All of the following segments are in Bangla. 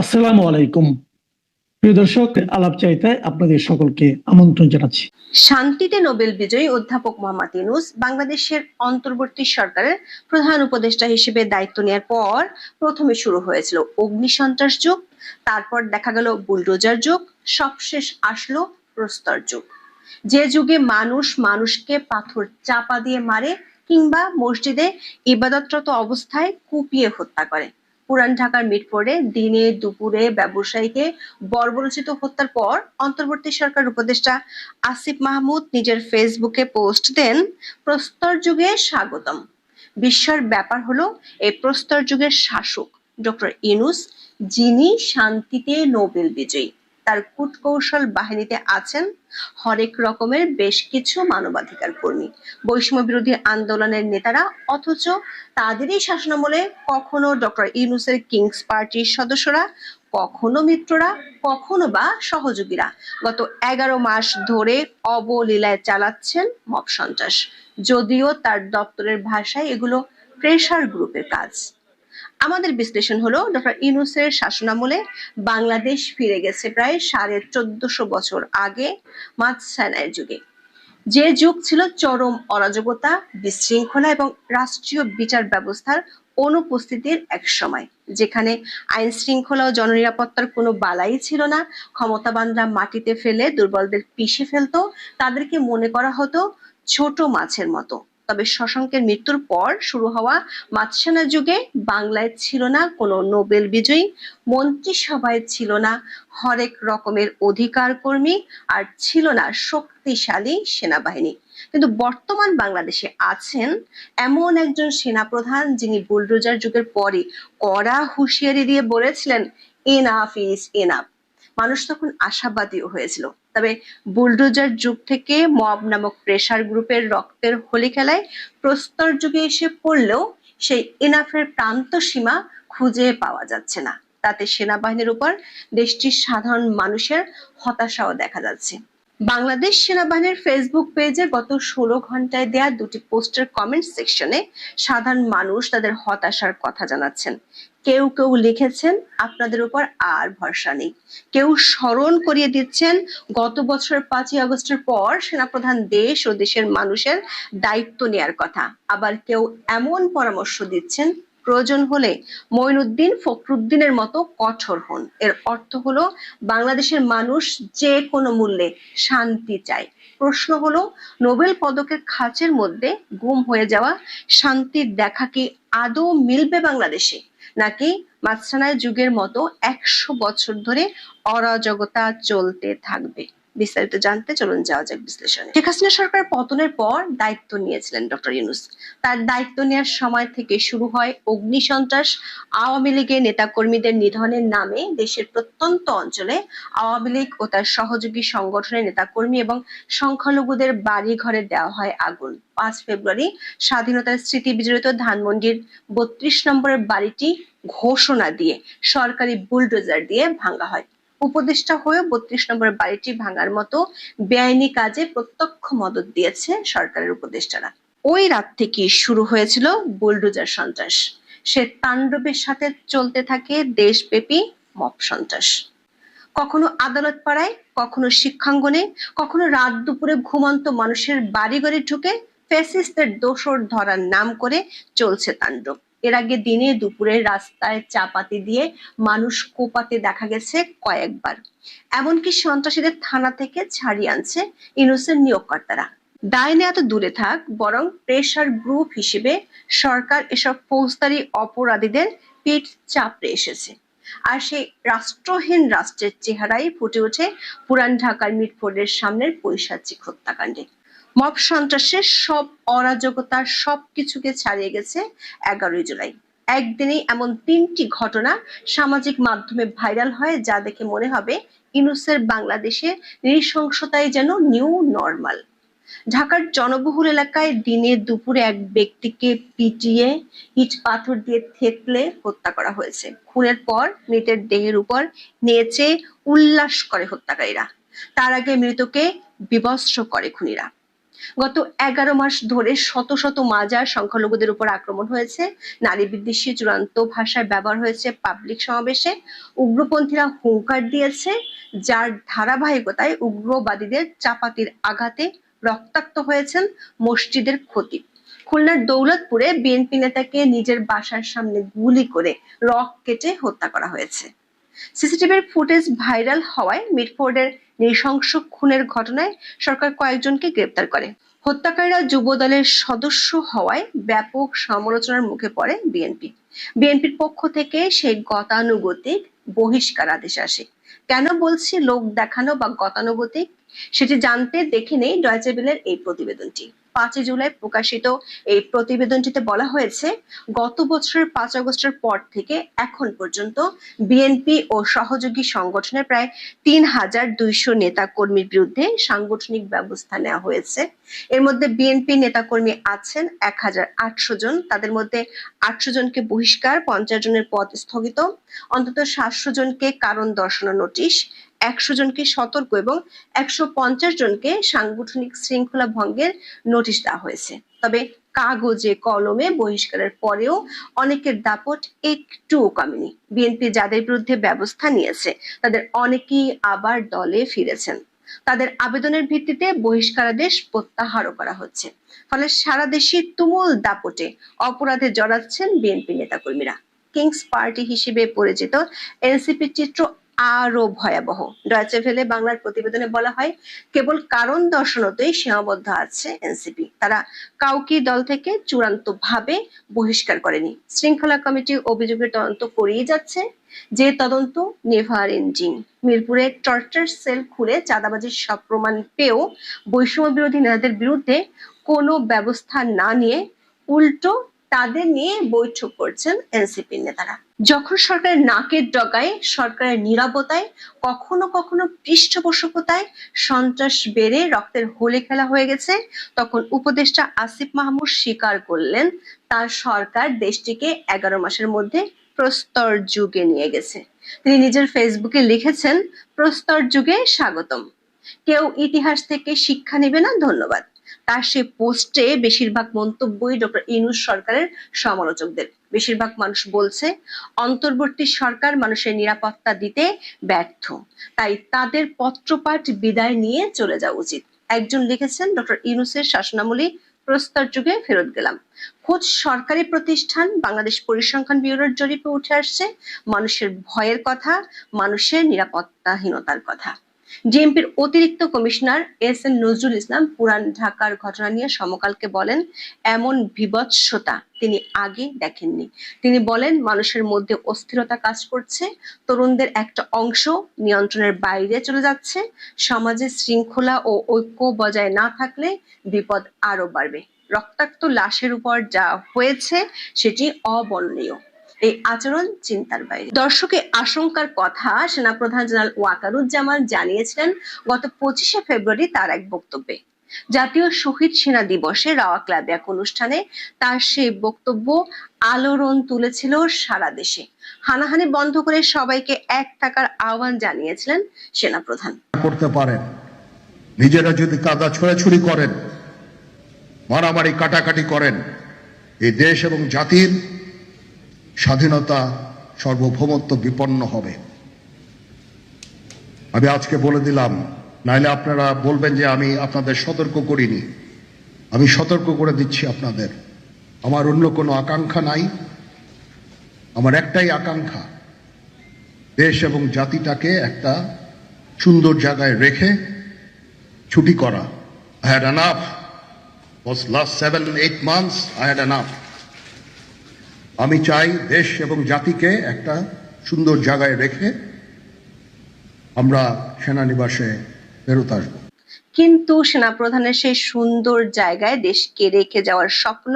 আসসালামু আলাইকুম। প্রিয় দর্শক, আলাপ চাইতায় আপনাদের সকলকে আমন্ত্রণ জানাচ্ছি। শান্তিতে নোবেল বিজয়ী অধ্যাপক মোহাম্মদ ইউনূস বাংলাদেশের অন্তর্বর্তী সরকারের প্রধান উপদেষ্টা হিসেবে দায়িত্ব নেওয়ার পর প্রথমে শুরু হয়েছিল অগ্নিসন্ত্রাস যুগ, তারপর দেখা গেল বুলডোজার যুগ, সবশেষ আসলো প্রস্তর যুগ। যে যুগে মানুষ মানুষকে পাথর চাপা দিয়ে মারে কিংবা মসজিদে ইবাদতরত অবস্থায় কুপিয়ে হত্যা করে। পুরান ঢাকার মিটফোর্ডে দিনে দুপুরে ব্যবসায়ীকে বর্বরোচিত হত্যার পর অন্তর্বর্তী সরকার উপদেষ্টা আসিফ মাহমুদ নিজের ফেসবুকে পোস্ট দেন, প্রস্তর যুগে স্বাগতম। বিস্ময়ের ব্যাপার হলো এই প্রস্তর যুগের শাসক ডক্টর ইউনূস, যিনি শান্তিতে নোবেল বিজয়ী, তার কূটকৌশল বাহিনীতে আছেন হরেক রকমের বেশ কিছু মানবাধিকার কর্মী, বৈষম্য বিরোধী আন্দোলনের নেতারা, অথচ তাদেরই শাসনামলে কখনো ডক্টর ইউনূসের কিংস পার্টির সদস্যরা, কখনো মিত্ররা, কখনো বা সহযোগীরা গত 11 মাস ধরে অবলীলায় চালাচ্ছেন মব সন্ত্রাস। যদিও তার দপ্তরের ভাষায় এগুলো প্রেসার গ্রুপের কাজ। আমাদের বিশ্লেষণ হলো, ডক্টর ইউনূসের শাসনামলে বাংলাদেশ ফিরে গেছে প্রায় 1450 বছর আগে মাতসানায় যুগে, যে যুগ ছিল চরম অরাজকতা, বিশৃঙ্খলা এবং রাষ্ট্রীয় বিচার ব্যবস্থার অনুপস্থিতির এক সময়, যেখানে আইন শৃঙ্খলা ও জননিরাপত্তার কোনো বালাই ছিল না। ক্ষমতাবানরা মাটিতে ফেলে দুর্বলদের পিষে ফেলতো, তাদেরকে মনে করা হতো ছোট মাছের মতো। তবে শশাঙ্কের মৃত্যুর পর শুরু হওয়া মাতসানা যুগে বাংলায় ছিল না কোনো নোবেল বিজয়ী, মন্ত্রিসভায় ছিল না হরেক রকমের অধিকার কর্মী, আর ছিল না শক্তিশালী সেনাবাহিনী। কিন্তু বর্তমান বাংলাদেশে আছেন এমন একজন সেনাপ্রধান, যিনি বুলডোজার যুগের পরে কড়া হুঁশিয়ারি দিয়ে বলেছিলেন, এনাফ ইজ এনাফ। মানুষ তখন আশাবাদীও হয়েছিল। তবে বুলডোজার যুগ থেকে মব নামক প্রেসার গ্রুপের রক্তের হোলি খেলায় প্রস্তর যুগে এসে পড়লেও সেই এনাফের প্রান্ত সীমা খুঁজে পাওয়া যাচ্ছে না। তাতে সেনাবাহিনীর উপর দেশটির সাধারণ মানুষের হতাশাও দেখা যাচ্ছে। বাংলাদেশ সেনাবাহিনীর ফেসবুক পেজে গত 16 ঘন্টায় দেয়া দুটি পোস্টের কমেন্ট সেকশনে সাধারণ মানুষ তাদের হতাশার কথা জানাচ্ছেন। কেউ কেউ লিখেছেন, আপনাদের উপর আর ভরসা নেই। কেউ স্মরণ করিয়ে দিচ্ছেন গত বছর 5ই আগস্টের পর সেনাপ্রধান দেশ ও দেশের মানুষের দায়িত্ব নেয়ার কথা। আবার কেউ এমন পরামর্শ দিচ্ছেন, প্রয়োজন হলে মঈনুদ্দিন ফখরুদ্দিনের মতো কঠোর হন। এর অর্থ হলো বাংলাদেশের মানুষ যে কোনো মূল্যে শান্তি চায়। প্রশ্ন হলো, নোবেল পদকের খাঁচের মধ্যে গুম হয়ে যাওয়া শান্তির দেখা কি আদৌ মিলবে বাংলাদেশে, নাকি মাতসানায় যুগের মতো 100 বছর ধরে অরাজকতা চলতে থাকবে? বিস্তারিত জানতে চলুন যাওয়া যাক বিশ্লেষণে। শেখ হাসিনা সরকার পতনের পর দায়িত্ব নিয়েছিলেন ডক্টর ইউনূস। তার দায়িত্ব নেওয়ার সময় থেকে শুরু হয় অগ্নিসন্ত্রাস। আওয়ামী লীগের নেতাকর্মীদের নিধনের নামে দেশের প্রত্যন্ত অঞ্চলে আওয়ামী লীগ ও তার সহযোগী সংগঠনের নেতাকর্মী এবং সংখ্যালঘুদের বাড়ি ঘরে দেওয়া হয় আগুন। 5 ফেব্রুয়ারি স্বাধীনতার স্মৃতি বিজড়িত ধানমন্ডির 32 নম্বরের বাড়িটি ঘোষণা দিয়ে সরকারি বুলডোজার দিয়ে ভাঙা হয়। উপদেষ্টা হয়ে 32 নম্বর বাড়িটি ভাঙার মতো বেআইনি কাজে প্রত্যক্ষ মদত দিয়েছে সরকারের উপদেষ্টারা। ওই রাত থেকে শুরু হয়েছিল বুলডোজার সন্ত্রাস। সে তাণ্ডবের সাথে চলতে থাকে দেশব্যাপী মব সন্ত্রাস। কখনো আদালত পাড়ায়, কখনো শিক্ষাঙ্গনে, কখনো রাত দুপুরে ঘুমন্ত মানুষের বাড়ি ঘরে ঢুকে ফ্যাসিস্টদের দোসর ধরার নাম করে চলছে তাণ্ডব। এর আগে দিনে দুপুরে রাস্তায় চাপাতি দিয়ে মানুষ কোপাতে দেখা গেছে কয়েকবার। এমনকি সন্ত্রাসীদের থানা থেকে ছাড়িয়ে আনছে ইউনূসের নিয়োগকর্তারা। দায় নেওয়া তো দূরে থাক, বরং প্রেসার গ্রুপ হিসেবে সরকার এসব ফৌজদারি অপরাধীদের পিঠ চাপড়ে এসেছে। আর সেই রাষ্ট্রহীন রাষ্ট্রের চেহারাই ফুটে ওঠে পুরান ঢাকার মিটফোর্ডের সামনের পৈশাচিক হত্যাকাণ্ডে। মব সন্ত্রাসের সব অরাজকতা সবকিছুকে ছাড়িয়ে গেছে 11ই জুলাই। একদিনেই এমন 3টি ঘটনা সামাজিক মাধ্যমে ভাইরাল হয়, যা দেখে মনে হবে ইউনূসের বাংলাদেশে নৃশংসতাই যেন নিউ নরমাল। ঢাকার জনবহুল এলাকায় দিনে দুপুরে এক ব্যক্তিকে পিটিয়ে ইট পাথর দিয়ে থেতলে হত্যা করা হয়েছে। খুনের পর মৃতের দেহের উপর নেচে উল্লাস করে হত্যাকারীরা। তার আগে মৃতকে বিবস্ত্র করে খুনিরা। গত 11 মাস ধরে শত শত মাজার সংখ্যালঘুদের উপর আক্রমণ হয়েছে, নারী বিদ্বেষী চূড়ান্ত ভাষায় ব্যবহার হয়েছে পাবলিক সমাবেশে, উগ্রপন্থীরা হুঙ্কার দিয়েছে, যার ধারাবাহিকতায় উগ্রবাদীদের চাপাতির আঘাতে রক্তাক্ত হয়েছেন মসজিদের খতিব। খুলনার দৌলতপুরে বিএনপি নেতাকে নিজের বাসার সামনে গুলি করে রক কেটে হত্যা করা হয়েছে। সিসিটিভির ফুটেজ ভাইরাল হওয়ায় মিটফোর্ডের নৃশংস খুনের ঘটনায় সরকার কয়েকজনকে গ্রেপ্তার করে। হত্যাকারীরা যুব দলের সদস্য হওয়ায় ব্যাপক সমালোচনার মুখে পড়ে বিএনপি। বিএনপির পক্ষ থেকে সেই গতানুগতিক বহিষ্কার আদেশ আসে। কেন বলছি লোক দেখানো বা গতানুগতিক, সেটি জানতে দেখে নেই ডয়েচে ভেলের এই প্রতিবেদনটি। 5 জুলাই প্রকাশিত এই প্রতিবেদনটিতে বলা হয়েছে, গত বছরের 5 আগস্টের পর থেকে এখন পর্যন্ত বিএনপি ও সহযোগী সংগঠনের প্রায় 3200 নেতা কর্মীর বিরুদ্ধে সাংগঠনিক ব্যবস্থা নেওয়া হয়েছে। এর মধ্যে বিএনপি নেতাকর্মী আছেন 1800 জন, তাদের মধ্যে 800 জনকে বহিষ্কার, 50 জনের পদ স্থগিত, অন্তত 700 জনকে কারণ দর্শানোর নোটিশ, 100 জনকে সতর্ক এবং 150 জনকে সাংগঠনিক শৃঙ্খলা ভঙ্গের নোটিশ দেওয়া হয়েছে। তবে কাগজে কলমে বহিষ্কারের পরেও অনেকের দাপট একটুও কমেনি। বিএনপি যাদের বিরুদ্ধে ব্যবস্থা নিয়েছে তাদের অনেকেই আবার দলে ফিরেছেন। তাদের আবেদনের ভিত্তিতে বহিষ্কারাদেশ প্রত্যাহারও করা হচ্ছে। ফলে সারা দেশে তুমুল দাপটে অপরাধে জড়াচ্ছেন বিএনপি নেতাকর্মীরা। কিংস পার্টি হিসেবে পরিচিত এনসিপির চিত্র আরো ভয়াবহ। ডয়েচে ভেলে বাংলার প্রতিবেদনে বলা হয়, কেবল কারণ দর্শানোতেই সীমাবদ্ধ আছে এনসিপি। তারা কাউকে দল থেকে চূড়ান্ত ভাবে বহিষ্কার করেনি। শৃঙ্খলা কমিটি অভিযোগের তদন্ত করেই যাচ্ছে, যে তদন্ত নেভার এন্ডিং। মিরপুরে টর্চার সেল খুলে চাঁদাবাজির সব প্রমাণ পেয়েও বৈষম্য বিরোধী নেতাদের বিরুদ্ধে কোনো ব্যবস্থা না নিয়ে উল্টো তাদের নিয়ে বৈঠক করছেন এনসিপির নেতারা। যখন সরকারের নাকের ডগায়, সরকারের নীরবতায়, কখনো কখনো পৃষ্ঠপোষকতায় সন্ত্রাস বেড়ে রক্তের হোলি খেলা হয়ে গেছে, তখন উপদেষ্টা আসিফ মাহমুদ স্বীকার করলেন তার সরকার দেশটিকে 11 মাসের মধ্যে প্রস্তর যুগে নিয়ে গেছে। তিনি নিজের ফেসবুকে লিখেছেন, প্রস্তর যুগে স্বাগতম, কেউ ইতিহাস থেকে শিক্ষা নেবে না, ধন্যবাদ। তার সে পোস্টে বেশিরভাগ মন্তব্যই ডক্টর ইউনূস সরকারের সমালোচকদের। বেশিরভাগ মানুষ বলছে অন্তর্বর্তী সরকার মানুষের নিরাপত্তা দিতে ব্যর্থ, তাই তাদের পত্রপাঠ বিদায় নিয়ে চলে যাওয়া উচিত। একজন লিখেছেন, ডক্টর ইউনূসের শাসনামলে প্রস্তর যুগে ফেরত গেলাম। খোদ সরকারি প্রতিষ্ঠান বাংলাদেশ পরিসংখ্যান ব্যুরোর জরিপে উঠে আসছে মানুষের ভয়ের কথা, মানুষের নিরাপত্তাহীনতার কথা। ডিএমপির অতিরিক্ত commissioner S N Nazrul Islam পুরান ঢাকার ঘটনা নিয়ে সমকালকে বলেন, এমন বিভৎসতা তিনি আগে দেখেননি। তিনি বলেন, মানুষের মধ্যে অস্থিরতা কাজ করছে, তরুণদের একটা অংশ নিয়ন্ত্রণের বাইরে চলে যাচ্ছে। সমাজে শৃঙ্খলা ও ঐক্য বজায় না থাকলে বিপদ আরো বাড়বে। রক্তাক্ত লাশের উপর যা হয়েছে সেটি অবর্ণনীয়। এই আচরণ চিন্তার বাইরে। দর্শকের আশঙ্কার কথা সেনাপ্রধান জেনারেল ওয়াকারুজ্জামান জানিয়েছিলেন গত 25শে ফেব্রুয়ারি তার এক বক্তব্যে। জাতীয় শহীদ সেনা দিবসে রাওয়া ক্লাবে এক অনুষ্ঠানে তার সেই বক্তব্য আলোড়ন তুলেছিল সারা দেশে। হানাহানি বন্ধ করে সবাইকে এক থাকার আহ্বান জানিয়েছিলেন সেনাপ্রধান। করতে পারেন, নিজেরা যদি কাদা ছোড়াছুড়ি করেন, মারামারি কাটাকাটি করেন, এই দেশ এবং জাতির স্বাধীনতা সার্বভৌমত্ব বিপন্ন হবে। আমি আজকে বলে দিলাম, নাইলে আপনারা বলবেন যে আমি আপনাদের সতর্ক করিনি। আমি সতর্ক করে দিচ্ছি আপনাদের। আমার অন্য কোনো আকাঙ্ক্ষা নাই, আমার একটাই আকাঙ্ক্ষা, দেশ এবং জাতিটাকে একটা সুন্দর জায়গায় রেখে ছুটি করা। I had enough. Was last 7-8 months I had enough. আমি চাই দেশ এবং জাতিকে একটা সুন্দর জায়গায় রেখে আমরা সেনানিবাসে ফেরত আসবো। কিন্তু সেনাপ্রধানের সেই সুন্দর জায়গায় দেশকে রেখে যাওয়ার স্বপ্ন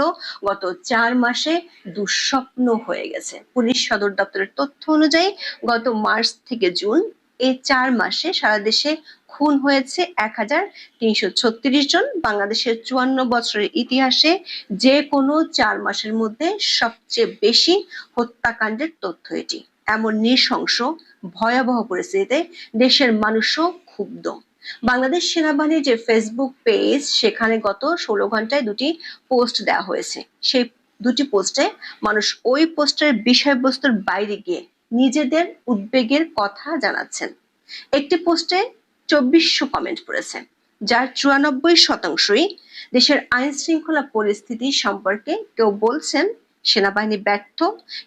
গত 4 মাসে দুঃস্বপ্ন হয়ে গেছে। পুলিশ সদর দপ্তরের তথ্য অনুযায়ী গত মার্চ থেকে জুন এই 4 মাসে সারা দেশে খুন হয়েছে 1336 জন। বাংলাদেশের 54 বছরের ইতিহাসে যে কোনো 4 মাসের মধ্যে সবচেয়ে বেশি হত্যাকাণ্ডের তথ্য এটি। এমন নৃশংস ভয়াবহ পরিস্থিতিতে দেশের মানুষও ক্ষুব্ধ। বাংলাদেশ সেনাবাহিনীর যে ফেসবুক পেজ, সেখানে গত 16 ঘন্টায় 2টি পোস্ট দেওয়া হয়েছে। সেই 2টি পোস্টে মানুষ ওই পোস্টের বিষয়বস্তুর বাইরে গিয়ে নিজেদের উদ্বেগের কথা জানাচ্ছেন। একটি পোস্টে 2400 কমেন্ট পড়েছে, যার 94%ই দেশের আইন শৃঙ্খলা পরিস্থিতি সম্পর্কে। কেউ বলছেন সেনাবাহিনী ব্যর্থ,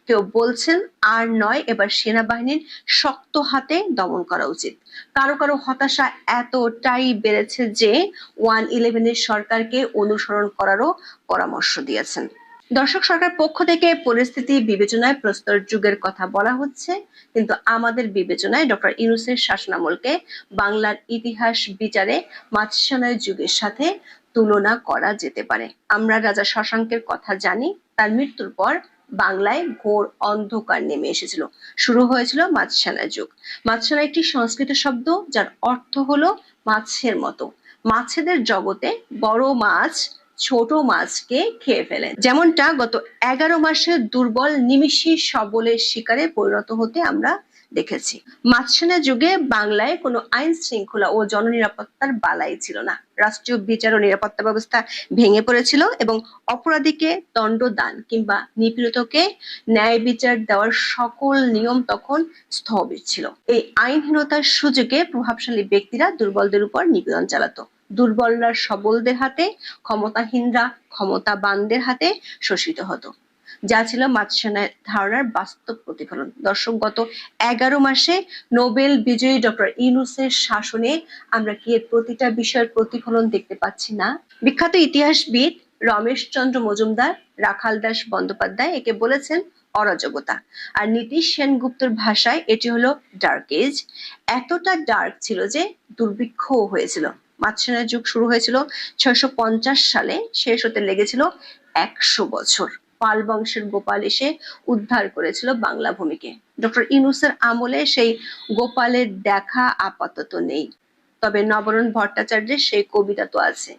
কেউ বলছেন আর নয়, এবার সেনাবাহিনীর শক্ত হাতে দমন করা উচিত। কারো কারো হতাশা এতটাই বেড়েছে যে 111 সরকারকে অনুসরণ করারও পরামর্শ দিয়েছেন। দর্শক, সরকার পক্ষ থেকে পরিস্থিতি বিবেচনায় প্রস্তর যুগের কথা বলা হচ্ছে, কিন্তু আমাদের বিবেচনায় ডক্টর ইউনূসের শাসনামলকে বাংলার ইতিহাস বিচারে মাতৃসেনার যুগের সাথে তুলনা করা যেতে পারে। আমরা রাজা শশাঙ্কের কথা জানি, তার মৃত্যুর পর বাংলায় ঘোর অন্ধকার নেমে এসেছিল, শুরু হয়েছিল মাতৃসেনার যুগ। মাতৃসেনা একটি সংস্কৃত শব্দ, যার অর্থ হলো মাছের মতো। মাছেদের জগতে বড় মাছ ছোট মাছকে খেয়ে ফেলে, যেমনটা গত 11 মাসে দুর্বল নিমিষে সবলের শিকারে পরিণত হতে আমরা দেখেছি। মাতৃসেনা যুগে বাংলায় কোনো আইন শৃঙ্খলা ও জননিরাপত্তার বালাই ছিল না। রাষ্ট্রীয় বিচার ও নিরাপত্তা ব্যবস্থা ভেঙে পড়েছিল এবং অপরাধীকে দণ্ডদান কিংবা নিপীড়িতকে ন্যায় বিচার দেওয়ার সকল নিয়ম তখন স্থবির ছিল। এই আইনহীনতার সুযোগে প্রভাবশালী ব্যক্তিরা দুর্বলদের উপর নিপীড়ন চালাতো। দুর্বলরা সবলদের হাতে, ক্ষমতাহীনরা ক্ষমতাবানদের হাতে শোষিত হতো, যা ছিল মাতৃসেনার ধারণার বাস্তব প্রতিফলন। দর্শক, গত 11 মাসে নোবেল বিজয়ী ডক্টর ইউনূসের শাসনে আমরা কি এর প্রতিটা বিষয়ের প্রতিফলন দেখতে পাচ্ছি না? বিখ্যাত ইতিহাসবিদ রমেশচন্দ্র মজুমদার, রাখাল দাস বন্দ্যোপাধ্যায় একে বলেছেন অরাজকতা, আর নীতিশ সেনগুপ্তর ভাষায় এটি হলো ডার্ক এজ। এতটা ডার্ক ছিল যে দুর্ভিক্ষ হয়েছিল। মাতৃসেনার যুগ শুরু হয়েছিল 650 সালে, শেষ হতে লেগেছিল 100 বছর। পাল বংশের গোপাল এসে উদ্ধার করেছিল বাংলা ভূমিকে। ডক্টর ইউনূসের আমলে সেই গোপালের দেখা আপাতত নেই, তবে নবরণ ভট্টাচার্যের সেই কবিতা তো আছে,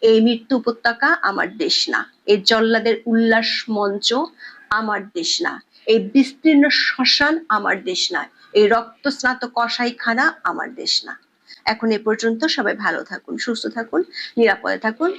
এই মৃত্যু উপত্যকা আমার দেশ না, এই জল্লাদের উল্লাস মঞ্চ আমার দেশ না, এই বিস্তীর্ণ শ্মশান আমার দেশ না, এই রক্তস্নাত কসাইখানা আমার দেশ না। এখন এ পর্যন্ত। সবাই ভালো থাকুন, সুস্থ থাকুন, নিরাপদে থাকুন।